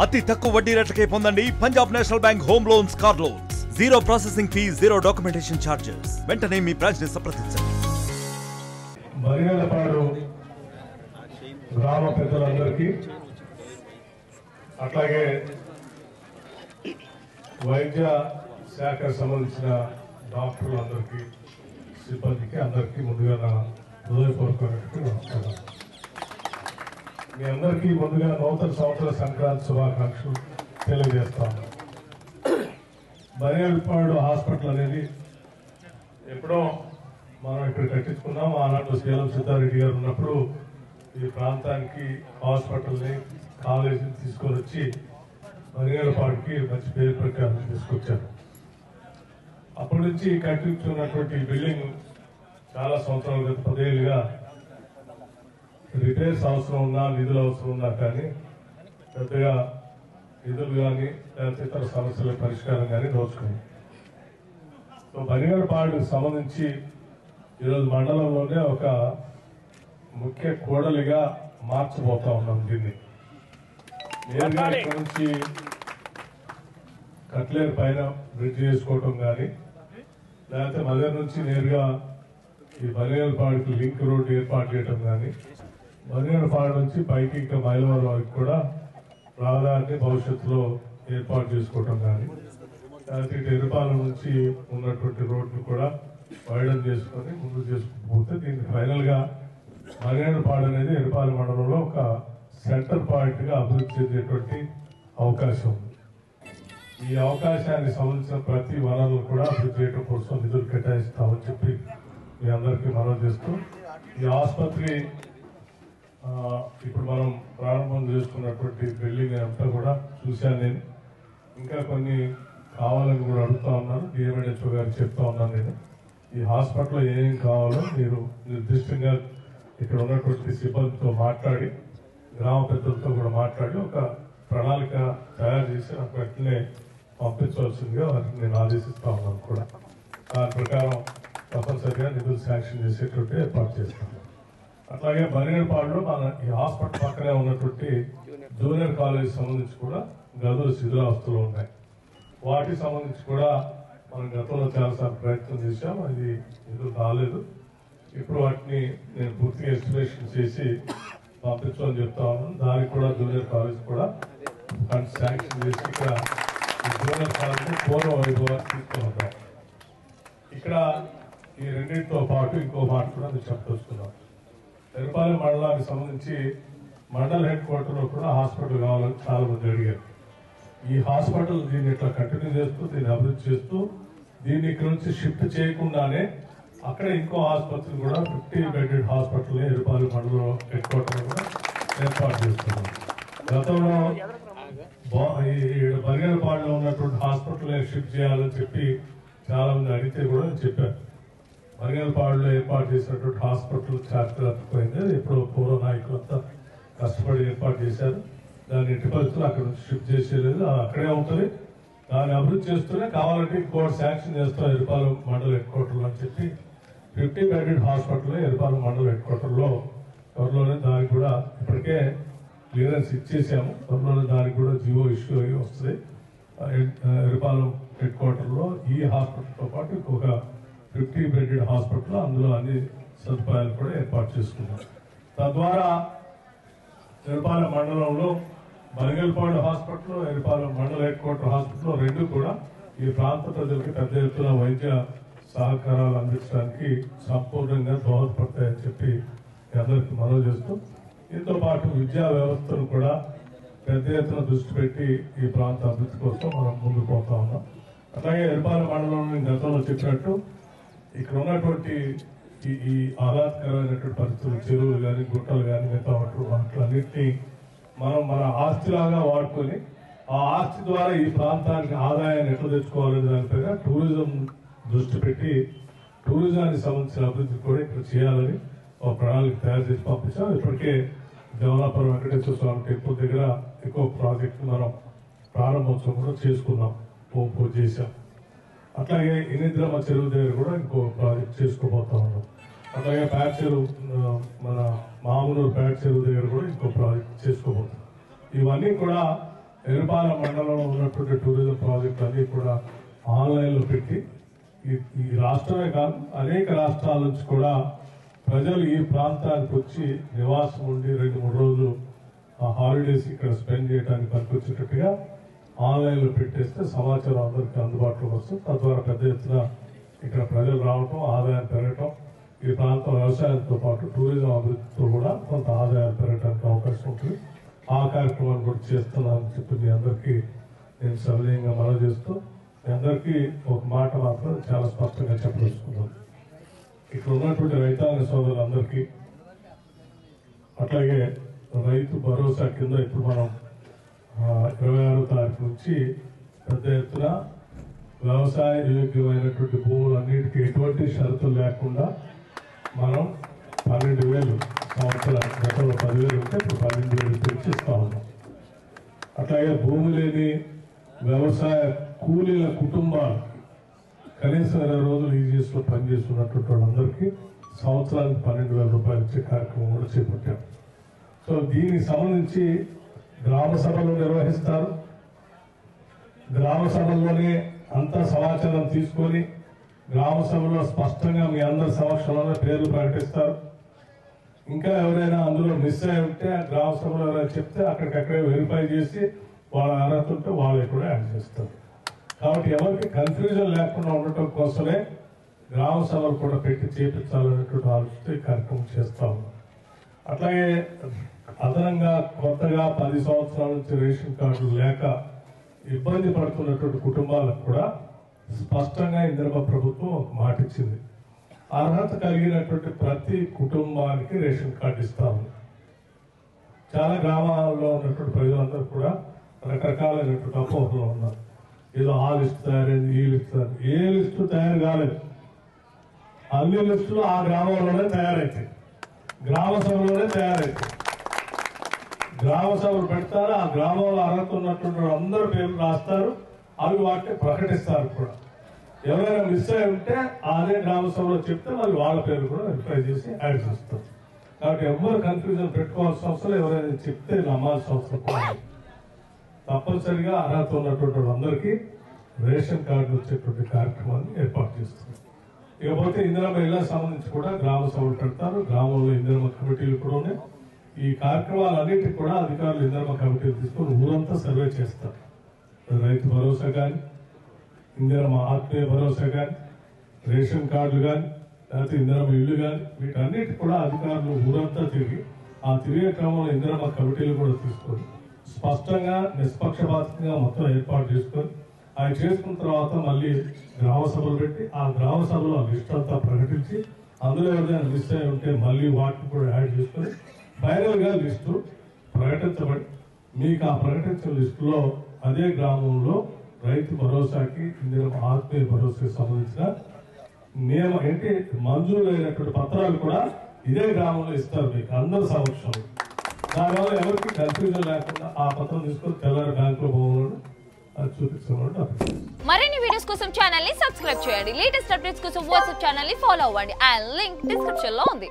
అతి తక్కువ వడ్డీ రేట్లకే పొందండి Punjab national bank home loans, car loans. Zero processing fee, zero documentation charges. వెంటనే మీ బ్రాంచ్ ని సంప్రదించండి. బరిగలపాడు గ్రామ పెద్దలందరికీ, అట్లాగే వైద్య శాఖకు సంబంధించిన డాక్టర్లందరికీ, సిబ్బందికి అందరికీ ముందుగా నా హృదయపూర్వకమైనటువంటి నమస్కారం. మీ అందరికీ ముందుగా నూతన సంవత్సర సంక్రాంతి శుభాకాంక్షలు తెలియజేస్తాను. బరిగలపాడు హాస్పిటల్ అనేది ఎప్పుడో మనం ఇక్కడ కట్టించుకున్నాం. ఆనాడు సేలం సిద్ధారెడ్డి గారు ఉన్నప్పుడు ఈ ప్రాంతానికి హాస్పిటల్ని, కాలేజీని తీసుకొని వచ్చి బరిగలపాడుకి మంచి పేరు ప్రఖ్యాతం తీసుకొచ్చారు. అప్పటి నుంచి కట్టించుకున్నటువంటి బిల్డింగ్ చాలా సంవత్సరాల గత 10 ఏళ్ళుగా రిపేర్స్ అవసరం ఉన్నా, నిధులు అవసరం ఉన్నా కానీ పెద్దగా నిధులు కానీ లేకపోతే ఇతర సమస్యల పరిష్కారం కానీ దోచుకుంది. సో బరిగలపాడుకు సంబంధించి ఈరోజు మండలంలోనే ఒక ముఖ్య కూడలిగా మార్చబోతా ఉన్నాం. దీన్ని నేరుగా ఇక్కడ నుంచి కట్లేరు పైన బ్రిడ్జ్ చేసుకోవటం కానీ, లేకపోతే మదర్ నుంచి నేరుగా ఈ బరిగలపాడుకి లింక్ రోడ్ ఏర్పాటు చేయడం కానీ, బరిగలపాడు నుంచి పైకి ఇంకా మైలవరం వరకు కూడా రహదారిని భవిష్యత్తులో ఏర్పాటు చేసుకోవటం కానీ, లేకపోతే ఎరుపాలెం నుంచి ఉన్నటువంటి రోడ్ను కూడా వైడన్ చేసుకొని ముందు చేసుకుపోతే దీన్ని ఫైనల్ గా బరిగలపాడు అనేది ఎరుపాలెం మండలంలో ఒక సెంటర్ పాయింట్ గా అభివృద్ధి చెందేటువంటి అవకాశం ఉంది. ఈ అవకాశానికి సంబంధించిన ప్రతి వనరులు కూడా అభివృద్ధి చేయడం కోసం నిధులు కేటాయిస్తామని చెప్పి మీ అందరికీ మనవి చేస్తూ, ఈ ఆసుపత్రి ఇప్పుడు మనం ప్రారంభం చేసుకున్నటువంటి బిల్డింగ్ అంతా కూడా చూశాను నేను. ఇంకా కొన్ని కావాలని కూడా అడుగుతా ఉన్నాను. డిఎంఎడ్హెచ్ఓ గారికి చెప్తా ఉన్నాను నేను. ఈ హాస్పిటల్లో ఏం కావాలో మీరు నిర్దిష్టంగా ఇక్కడ ఉన్నటువంటి సిబ్బందితో మాట్లాడి, గ్రామ పెద్దలతో కూడా మాట్లాడి ఒక ప్రణాళిక తయారు చేసి నాకు వెంటనే పంపించవలసిందిగా వారికి నేను ఆదేశిస్తా ఉన్నాను కూడా. దాని ప్రకారం తప్పనిసరిగా నిధులు శాంక్షన్ చేసేటువంటి ఏర్పాటు చేస్తాను. అట్లాగే బరిగలపాడులో మన ఈ హాస్పిటల్ పక్కనే ఉన్నటువంటి జూనియర్ కాలేజ్ సంబంధించి కూడా గదులు శిథిలావస్థలో ఉన్నాయి. వాటికి సంబంధించి కూడా మనం గతంలో చాలాసార్లు ప్రయత్నం చేశాం, అది నిధులు రాలేదు. ఇప్పుడు వాటిని నేను పూర్తిగా ఎస్టిమేషన్ చేసి పంపించమని చెప్తా ఉన్నాను. దానికి కూడా జూనియర్ కాలేజ్ కూడా ఫండ్ శాంక్షన్ చేసి ఇక్కడ జూనియర్ కాలేజ్ పూర్వ వైభవాన్ని తీసుకున్నాం. ఇక్కడ ఈ రెండింటితో పాటు ఇంకో మాట కూడా నేను చెప్పదలుచుకున్నాను. ఎరుపాలెం మండలానికి సంబంధించి మండల హెడ్ క్వార్టర్లో కూడా హాస్పిటల్ కావాలని చాలా మంది అడిగారు. ఈ హాస్పిటల్ దీన్ని ఇట్లా కంటిన్యూ చేస్తూ, దీన్ని అభివృద్ధి చేస్తూ, దీన్ని ఇక్కడ నుంచి షిఫ్ట్ చేయకుండానే అక్కడ ఇంకో ఆసుపత్రి కూడా 50 బెడెడ్ హాస్పిటల్ ఎరుపాలెం మండలం హెడ్ క్వార్టర్ కూడా ఏర్పాటు చేస్తున్నాం. గతంలో బరిగలపాడులో ఉన్నటువంటి హాస్పిటల్ షిఫ్ట్ చేయాలని చెప్పి చాలా మంది అడిగితే కూడా నేను చెప్పాను. బరిగలపాడులో ఏర్పాటు చేసినటువంటి హాస్పిటల్ చారిత్రాత్మకమైంది. ఎప్పుడో పూర్వ నాయకులంతా కష్టపడి ఏర్పాటు చేశారు. దాన్ని ఎట్టి పరిస్థితులు అక్కడ నుంచి షిఫ్ట్ చేసేలేదు, అక్కడే ఉంటుంది. దాన్ని అభివృద్ధి చేస్తూనే కావాలంటే ఇంకోటి శాంక్షన్ చేస్తాం ఎరుపాలెం మండల హెడ్ క్వార్టర్లో అని చెప్పి 50 బెడెడ్ హాస్పిటల్ ఎరుపాలెం మండల హెడ్ క్వార్టర్లో త్వరలోనే దానికి కూడా ఇప్పటికే క్లియరెన్స్ ఇచ్చేసాము. త్వరలోనే దానికి కూడా జియో ఇష్యూ అయ్యి వస్తుంది. ఎరుపాలెం హెడ్ క్వార్టర్లో ఈ హాస్పిటల్తో పాటు ఇంకొక 50 బెడెడ్ హాస్పిటల్, అందులో అన్ని సదుపాయాలు కూడా ఏర్పాటు చేసుకున్నాం. తద్వారా ఎరుపాలెం మండలంలో బరిగలపాడు హాస్పిటల్, ఎరుపాలెం మండల హెడ్ క్వార్టర్ హాస్పిటల్ రెండు కూడా ఈ ప్రాంత ప్రజలకి పెద్ద ఎత్తున వైద్య సహకారాలు అందించడానికి సంపూర్ణంగా దోహదపడతాయని చెప్పి అందరికీ మనవి చేస్తూ, దీంతో పాటు విద్యా వ్యవస్థను కూడా పెద్ద ఎత్తున దృష్టి పెట్టి ఈ ప్రాంత అభివృద్ధి కోసం మనం ముందుకు పోతా ఉన్నాం. అలాగే ఎరుపాలెం మండలంలో గతంలో చెప్పినట్టు ఇక్కడ ఉన్నటువంటి ఈ ఆహ్లాదకరమైనటువంటి పరిస్థితులు, చెరువులు కానీ, గుట్టలు కానీ, మిగతా వాటిలన్నింటినీ మనం మన ఆస్తిలాగా వాడుకొని ఆ ఆస్తి ద్వారా ఈ ప్రాంతానికి ఆదాయాన్ని ఎట్లా తెచ్చుకోవాలనే దానిపైన టూరిజం దృష్టి పెట్టి టూరిజానికి సంబంధించిన అభివృద్ధి కూడా ఇక్కడ చేయాలని ఒక ప్రణాళిక తయారు చేసి పంపించాం. ఇప్పటికే జవలాపురం వెంకటేశ్వర స్వామి టెంపుల్ దగ్గర ఎక్కువ ప్రాజెక్టు మనం ప్రారంభోత్సవం కూడా చేసుకున్నాం, పూజ చేశాం. అట్లాగే ఇనిద్రమ్మ చెరువు దగ్గర కూడా ఇంకో ప్రాజెక్ట్ చేసుకోబోతా ఉన్నాం. అట్లాగే ప్యాట్ చెరువు, మన మామూలు ప్యాట్ చెరువు దగ్గర కూడా ఇంకో ప్రాజెక్ట్ చేసుకోబోతున్నాం. ఇవన్నీ కూడా ఎరుపాల మండలంలో ఉన్నటువంటి టూరిజం ప్రాజెక్ట్ అన్ని కూడా ఆన్లైన్లో పెట్టి ఈ రాష్ట్రమే కాదు అనేక రాష్ట్రాల నుంచి కూడా ప్రజలు ఈ ప్రాంతానికి వచ్చి నివాసం ఉండి 2-3 రోజులు హాలిడేస్ ఇక్కడ స్పెండ్ చేయడానికి పనికొచ్చేటట్టుగా ఆన్లైన్లో పెట్టేస్తే సమాచారం అందరికీ అందుబాటులోకి వస్తుంది. తద్వారా పెద్ద ఎత్తున ఇక్కడ ప్రజలు రావటం, ఆదాయం పెరగటం, ఈ ప్రాంతం వ్యవసాయంతో పాటు టూరిజం అభివృద్ధితో కూడా కొంత ఆదాయాలు పెరగడానికి అవకాశం ఉంటుంది. ఆ కార్యక్రమాన్ని కూడా చేస్తున్నానని చెప్పి మీ అందరికీ నేను సవినయంగా మనవి చేస్తూ మీ అందరికీ ఒక మాట మాత్రం చాలా స్పష్టంగా చెప్పదలుచుకున్నాను. ఇక్కడ ఉన్నటువంటి రైతాంగ సోదరులందరికీ అట్లాగే రైతు భరోసా కింద ఇప్పుడు మనం 26వ తారీఖు నుంచి పెద్ద ఎత్తున వ్యవసాయ యోగ్యమైనటువంటి భూములన్నిటికీ ఎటువంటి షరతులు లేకుండా మనం 12,000 సంవత్సరాలు, గతంలో 10,000 ఉంటే ఇప్పుడు 12,000 పెంచిస్తా ఉన్నాం. అట్లాగే భూమి లేని వ్యవసాయ కూలీల కుటుంబాలు కనీసం 20 రోజులు ఈజీఎస్లో పనిచేస్తున్నటువంటి వాళ్ళందరికీ సంవత్సరానికి 12,000 రూపాయలు ఇచ్చే కార్యక్రమం కూడా చేపట్టాం. సో దీనికి సంబంధించి గ్రామ సభలు నిర్వహిస్తారు. గ్రామ సభల్లోనే అంతా సమాచారం తీసుకొని గ్రామ సభలో స్పష్టంగా మీ అందరి సమక్షంలోనే పేర్లు ప్రకటిస్తారు. ఇంకా ఎవరైనా అందులో మిస్ అయి ఉంటే ఆ గ్రామ సభలో ఎవరైనా చెప్తే అక్కడికక్కడే వెరిఫై చేసి వాళ్ళ అర్హత ఉంటే వాళ్ళే కూడా యాడ్ చేస్తారు. కాబట్టి ఎవరికి కన్ఫ్యూజన్ లేకుండా ఉండటం కోసమే గ్రామ సభలు కూడా పెట్టి చేపించాలనేటువంటి ఆలోచన ఈ కార్యక్రమం చేస్తా ఉన్నాం. అట్లాగే అదనంగా కొత్తగా 10 సంవత్సరాల నుంచి రేషన్ కార్డులు లేక ఇబ్బంది పడుతున్నటువంటి కుటుంబాలకు కూడా స్పష్టంగా ఇందిరమ్మ ప్రభుత్వం ఒక మాట ఇచ్చింది. అర్హత కలిగినటువంటి ప్రతి కుటుంబానికి రేషన్ కార్డు ఇస్తాము. చాలా గ్రామాల్లో ఉన్నటువంటి ప్రజలందరూ కూడా రకరకాలైనటువంటి అపోహలు ఉన్నారు. ఏదో ఆ లిస్టు తయారైంది, ఈ లిస్టు తయారు, ఏ లిస్టు తయారు కాలేదు. అన్ని లిస్టులు ఆ గ్రామంలోనే తయారైతాయి, గ్రామ సభలోనే తయారైతాయి. గ్రామ సభలు పెడతారు, ఆ గ్రామంలో అర్హత ఉన్నటువంటి అందరూ పేర్లు రాస్తారు, అవి వాటిని ప్రకటిస్తారు కూడా. ఎవరైనా మిస్ అయి ఉంటే అదే గ్రామ సభలో చెప్తే మరి వాళ్ళ పేర్లు కూడా వెరిఫై చేసి యాడ్ చేస్తారు. కాబట్టి ఎవరు కన్ఫ్యూజన్ పెట్టుకోవాల్సిన అవసరం, ఎవరైనా చెప్తే నమ్మాల్సిన అవసరం కూడా. తప్పనిసరిగా అర్హత ఉన్నటువంటి వాళ్ళందరికీ రేషన్ కార్డు వచ్చేటువంటి కార్యక్రమాన్ని ఏర్పాటు చేస్తుంది. ఇకపోతే ఇందిరమ్మ ఇళ్లకు సంబంధించి కూడా గ్రామ సభలు పెడతారు. గ్రామంలో ఇందిరమ్మ కమిటీలు కూడా ఉన్నాయి. ఈ కార్యక్రమాలన్నిటికీ కూడా అధికారులు ఇందిరమ్మ కమిటీలు తీసుకొని ఊరంతా సర్వే చేస్తారు. రైతు భరోసా కానీ, ఇందిరమ్మ ఆత్మీయ భరోసా కానీ, రేషన్ కార్డులు కానీ, లేకపోతే ఇందిరమ్మ ఇల్లు కానీ, వీటన్నిటి కూడా అధికారులు ఊరంతా తిరిగి ఆ తిరిగే క్రమంలో ఇందిరమ్మ కమిటీలు కూడా తీసుకొని స్పష్టంగా నిష్పక్షపాతంగా మొత్తం ఏర్పాటు చేసుకొని అవి చేసుకున్న తర్వాత మళ్ళీ గ్రామ సభలు పెట్టి ఆ గ్రామ సభలో లిస్ట్ అంతా ప్రకటించి అందులో ఎవరైనా మిస్ అయి ఉంటే మళ్ళీ వాటిని కూడా యాడ్ చేసుకొని ఫైనల్ గా లిస్టు ప్రకటించబడి మీకు ఆ ప్రకటించిన లిస్టులో అదే గ్రామంలో రైతు భరోసాకి ఇందిరమ్మ ఆత్మీయ భరోసాకి సంబంధించిన నియమం ఏంటి మంజూరైనటువంటి పత్రాలు కూడా ఇదే గ్రామంలో ఇస్తారు మీకు అందరి సమక్షంలో. దానివల్ల ఎవరికి కన్ఫ్యూజన్ లేకుండా ఆ పత్రం తీసుకొని తెల్లారి బ్యాంకులో పోవాలని అది చూపించమని. మరిన్ని వీడియోస్ కోసం ఛానల్ ని సబ్స్క్రైబ్ చేయండి. లేటెస్ట్ అప్డేట్స్ కోసం వాట్సాప్ ఛానల్ ని ఫాలో అవ్వండి. అండ్ లింక్ డిస్క్రిప్షన్ లో ఉంది.